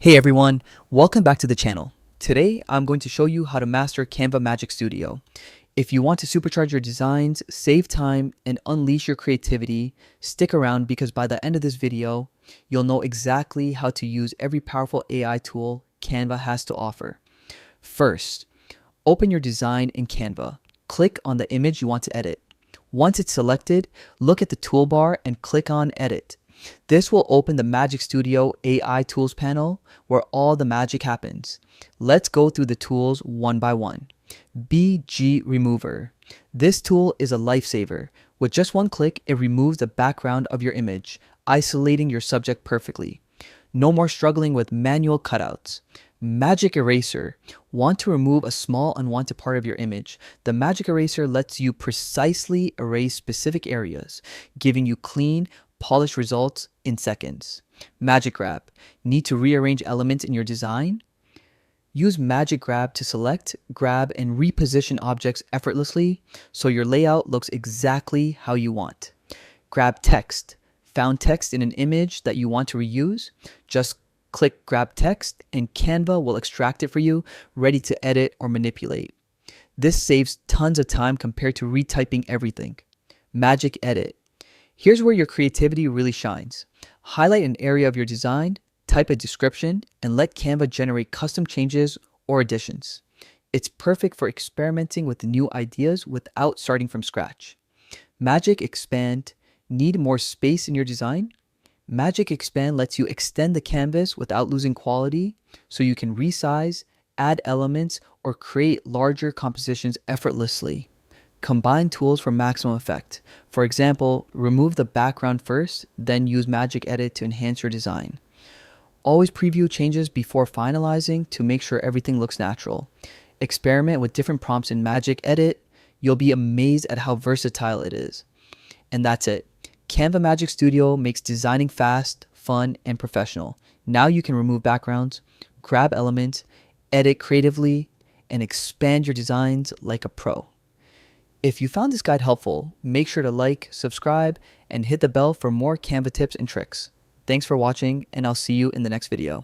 Hey everyone, welcome back to the channel. Today I'm going to show you how to master Canva Magic Studio. If you want to supercharge your designs, save time, and unleash your creativity, stick around because by the end of this video, you'll know exactly how to use every powerful AI tool Canva has to offer. First, open your design in Canva. Click on the image you want to edit. Once it's selected, look at the toolbar and click on Edit. This will open the Magic Studio AI Tools panel where all the magic happens. Let's go through the tools one by one. BG Remover. This tool is a lifesaver. With just one click, it removes the background of your image, isolating your subject perfectly. No more struggling with manual cutouts. Magic Eraser. Want to remove a small unwanted part of your image? The Magic Eraser lets you precisely erase specific areas, giving you clean, polished results in seconds. Magic Grab. Need to rearrange elements in your design? Use Magic Grab to select, grab, and reposition objects effortlessly so your layout looks exactly how you want. Grab Text. Found text in an image that you want to reuse? Just click Grab Text and Canva will extract it for you, ready to edit or manipulate. This saves tons of time compared to retyping everything. Magic Edit. Here's where your creativity really shines. Highlight an area of your design, type a description, and let Canva generate custom changes or additions. It's perfect for experimenting with new ideas without starting from scratch. Magic Expand. Need more space in your design? Magic Expand lets you extend the canvas without losing quality, so you can resize, add elements, or create larger compositions effortlessly. Combine tools for maximum effect. For example, remove the background first, then use Magic Edit to enhance your design. Always preview changes before finalizing to make sure everything looks natural. Experiment with different prompts in Magic Edit. You'll be amazed at how versatile it is. And that's it. Canva Magic Studio makes designing fast, fun, and professional. Now you can remove backgrounds, grab elements, edit creatively, and expand your designs like a pro. If you found this guide helpful, make sure to like, subscribe, and hit the bell for more Canva tips and tricks. Thanks for watching, and I'll see you in the next video.